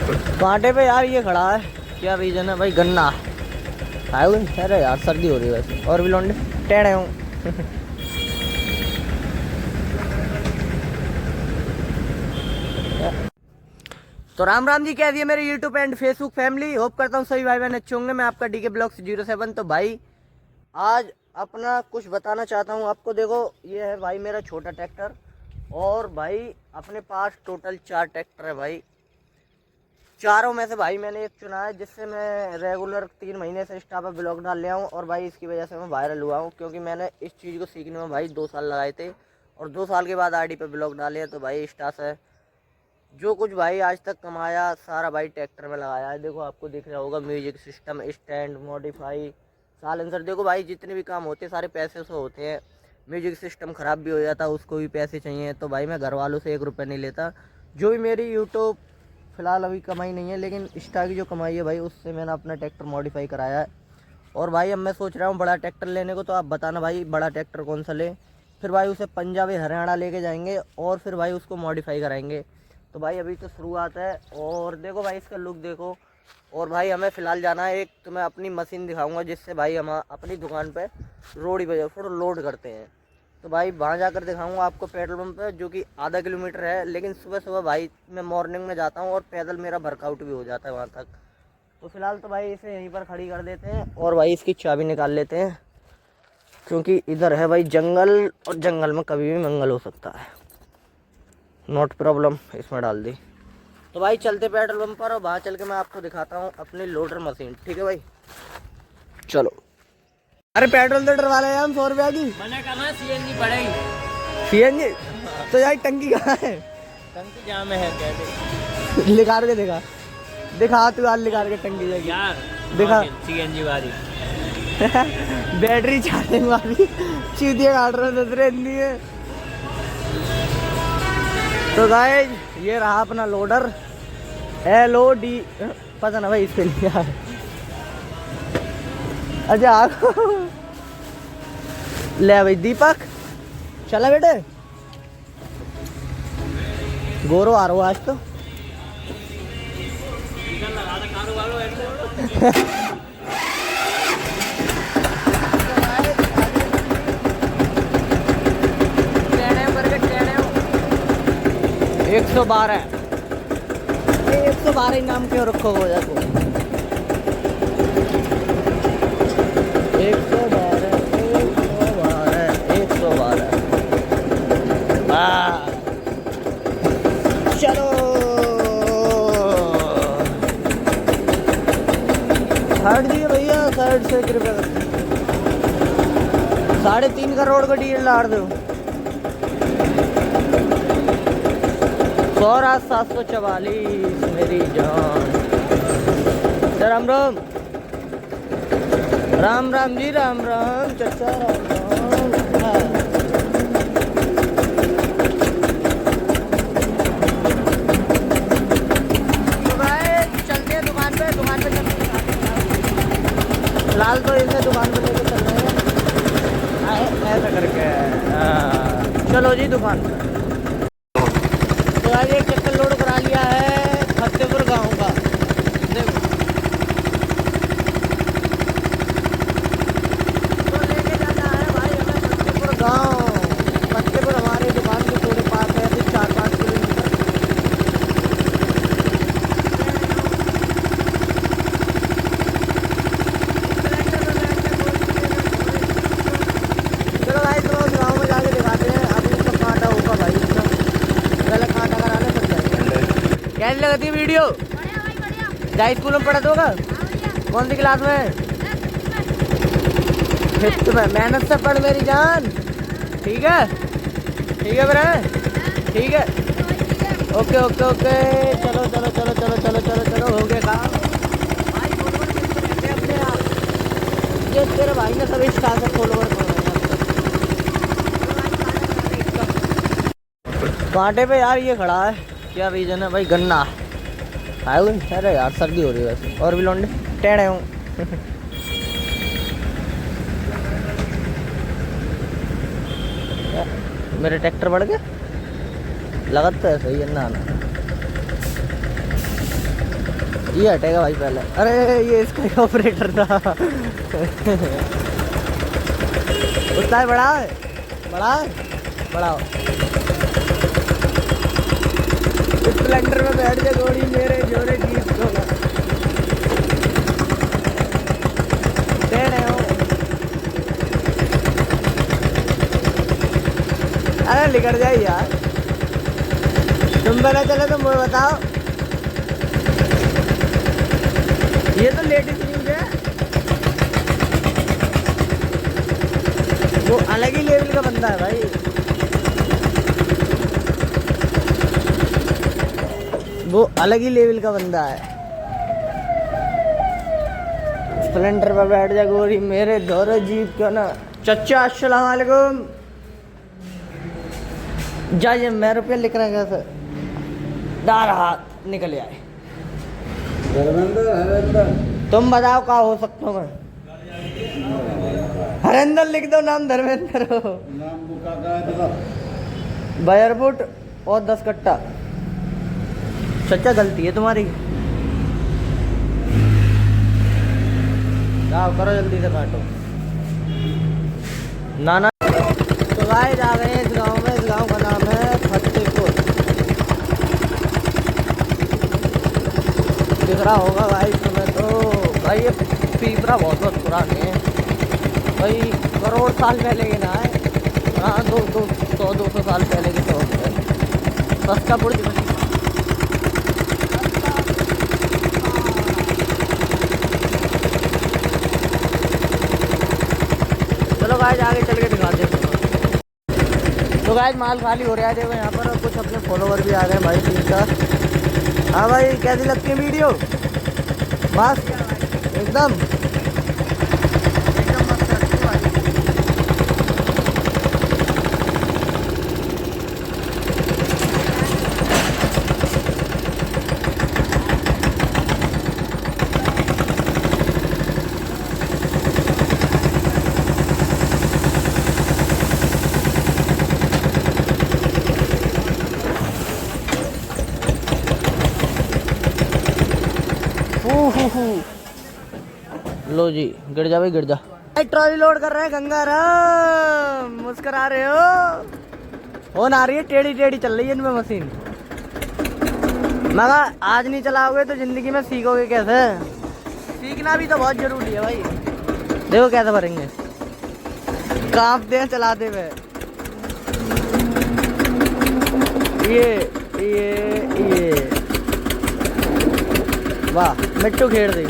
कांटे पे यार ये खड़ा है, क्या रीजन है भाई? गन्ना आए। अरे यार सर्दी हो रही है वैसे, और भी लौंडे टेढ़े हूँ। तो राम राम जी, कह दिए मेरे YouTube and Facebook family. Hope करता हूँ सभी भाई बहन अच्छे होंगे। मैं आपका डीके ब्लॉग्स 07। तो भाई आज अपना कुछ बताना चाहता हूँ आपको। देखो ये है भाई मेरा छोटा ट्रैक्टर, और भाई अपने पास टोटल 4 ट्रैक्टर है भाई। चारों में से भाई मैंने एक चुना है जिससे मैं रेगुलर 3 महीने से इंस्टा पर ब्लॉग डाल रहा हूँ, और भाई इसकी वजह से मैं वायरल हुआ हूँ, क्योंकि मैंने इस चीज़ को सीखने में भाई 2 साल लगाए थे, और 2 साल के बाद आईडी पे ब्लॉग डाले हैं। तो भाई इंस्टा से जो कुछ भाई आज तक कमाया सारा भाई ट्रैक्टर में लगाया है। देखो आपको दिख रहा होगा, music system, stand, modify, silencer. देखो भाई जितने भी काम होते हैं सारे पैसे से होते हैं। म्यूजिक सिस्टम ख़राब भी हो जाता है, उसको भी पैसे चाहिए। तो भाई मैं घर वालों से 1 रुपये नहीं लेता। जो भी मेरी यूट्यूब फ़िलहाल अभी कमाई नहीं है, लेकिन इंस्टा की जो कमाई है भाई उससे मैंने अपना ट्रैक्टर मॉडिफाई कराया है। और भाई अब मैं सोच रहा हूँ बड़ा ट्रैक्टर लेने को। तो आप बताना भाई बड़ा ट्रैक्टर कौन सा ले। फिर भाई उसे पंजाब या हरियाणा लेके जाएंगे, और फिर भाई उसको मॉडिफाई कराएंगे। तो भाई अभी तो शुरुआत है। और देखो भाई इसका लुक देखो। और भाई हमें फ़िलहाल जाना है एक, तो मैं अपनी मशीन दिखाऊंगा जिससे भाई हम अपनी दुकान पे रोड़ी बजे फिर लोड करते हैं। तो भाई वहाँ जाकर दिखाऊंगा आपको पेट्रोल पंप पे, जो कि आधा किलोमीटर है। लेकिन सुबह सुबह भाई मैं मॉर्निंग में जाता हूँ, और पैदल मेरा वर्कआउट भी हो जाता है वहाँ तक। तो फिलहाल तो भाई इसे यहीं पर खड़ी कर देते हैं, और भाई इसकी चाबी निकाल लेते हैं, क्योंकि इधर है भाई जंगल, और जंगल में कभी भी मंगल हो सकता है। नॉट प्रॉब्लम, इसमें डाल दी। तो भाई चलते पेट्रोल पंप पर, और वहाँ चल के मैं आपको दिखाता हूँ अपनी लोडर मशीन। ठीक है भाई, चलो। अरे पेट्रोल तो डरवा रहे हैं हम 100 रुपया की। मैंने कहा सीएनजी पड़ेगी। सीएनजी तो यार टंकी कहाँ है? टंकी जहाँ में है कहते लिखा के दिखा, दिखा तू यार, लिखा के टंकी जाएगी यार, दिखा। सीएनजी वाली बैटरी चार्जिंग वाली चीटियाँ काट रहे दूसरे नहीं है। तो गाइस ये रहा अपना लोडर LOD, पता ना भाई इसके लिए यार। अच्छा ले भाई दीपक, चला बेटे। गोरो आ रहा हो आज तो। एक 112 नाम क्यों रखो हो जाए? 112 चलो हट दिए भैया साइड से। कृपया 3.5 करोड़ का डील लाड़ दो। 100,744 मेरी जान। राम राम, राम राम जी, राम राम चचा, राम राम। तो भाई चलते हैं दुकान पे चलते हैं। फिलहाल तो इसे दुकान पे लेके चल रहे हैं ऐसा करके। चलो जी दुकान पर। तो आज एक चक्कर लोड करा लिया है फतेहपुर गांव का। देखो तो लेके जाना है भाई हमें फतेहपुर गांव। फतेहपुर हमारे दुकान के थोड़े पास है, अभी 4-5 किलोमीटर। चलो भाई तो उस गाँव में जाके दिखाते हैं। अभी इसका कांटा होगा भाई, इसका पहले कांटा कराने पड़ जाएगा। कैसी लगती है वीडियो? क्या स्कूल में पढ़ा होगा? कौन सी क्लास में? 5th में। मेहनत से पढ़ मेरी जान, ठीक है? ठीक है मेरा, ठीक है, ओके ओके ओके। चलो चलो चलो चलो चलो चलो चलो, हो गया काम भाई। फॉलोवर अपने आप ये तेरे भाई ने सभी स्टार से फॉलोवर कांटे पे यार ये खड़ा है, क्या रीजन है भाई? गन्ना आए हुए। अरे यार सर्दी हो रही है वैसे, और भी लौंडे टेढ़े हूँ। मेरे ट्रैक्टर बढ़ गए, लगता है सही है ना। ये हटेगा भाई पहले। अरे ये इसका ऑपरेटर था। उतना ही बड़ा है, बड़ा है, बढ़ाओ। स्प्लेंडर में बैठ जा गोरी मेरे जोरे जीत को ना। दे रहे हो। अरे निकल जाए यार, तुम पता चले तो मुझे बताओ। ये तो लेटेस्ट न्यूज है, वो अलग ही लेवल का बंदा है भाई। वो अलग ही लेवल का बंदा है। स्प्लेंडर पर बैठ जा गोरी मेरे दौरे जीत क्यों ना। चचा अस्सलाम वालेकुम। जा ये मैं रुपया लिख रहा है कैसे डार हाथ निकल आए। तुम बताओ क्या हो सकता हूँ मैं। हरेंद्र लिख दो, नाम धर्मेंद्र हो। बयरबुट और 10 कट्टा। सच्चा गलती है तुम्हारी। जाओ करो जल्दी से काटो। नाना तो गाइस आ गए इस गांव में। इस गांव का नाम है फतेहपुर। दिख रहा होगा भाई तुम्हें तो। भाई ये पीपरा बहुत पुराने हैं भाई, करोड़ साल पहले के ना है। हाँ 200 साल पहले के तो सस्ता पुर। चलो गाइस आगे चल के दिखाते हैं। तो गाइस माल खाली हो रहा है देखो यहाँ पर, और कुछ अपने फॉलोवर भी आ गए भाई 3-4। हाँ भाई कैसी लगती है वीडियो? बस एकदम लो जी गिर जा भाई गिर जा। ट्रॉली लोड कर रहे हैं गंगाराम। मुस्कुरा रहे हो। फोन आ रही है टेढ़ी टेढ़ी चल रही है इनमें मशीन। मगर आज नहीं चलाओगे तो जिंदगी में सीखोगे कैसे? सीखना भी तो बहुत जरूरी है भाई। देखो कैसे भरेंगे, कांपते हैं चलाते हुए। ये वाह मिट्टू खेड़ दी।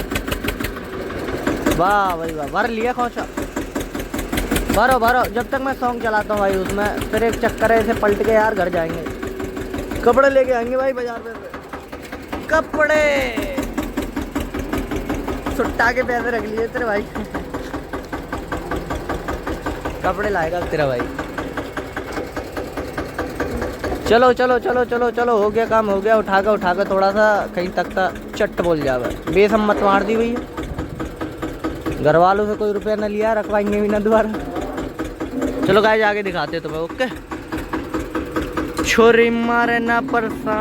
वाह भाई वाह, भर लिया खोचा। भरो भरो जब तक मैं सॉन्ग चलाता हूँ भाई उसमें। फिर एक चक्कर है, इसे पलट के यार घर जाएंगे, कपड़े लेके आएंगे भाई बाजार में। कपड़े सुट्टा के पैसे रख लिए तेरे भाई। कपड़े लाएगा तेरा भाई। चलो चलो चलो चलो चलो, हो गया काम हो गया। उठा के थोड़ा सा कहीं तक का चट बोल जावे। बेसम मत मार दी भैया। घर वालों से कोई रुपया न लिया, रखवाएंगे भी ना दोबारा। चलो गाइस आगे दिखाते तुम्हें। ओके छोरी मारे ना परेशान।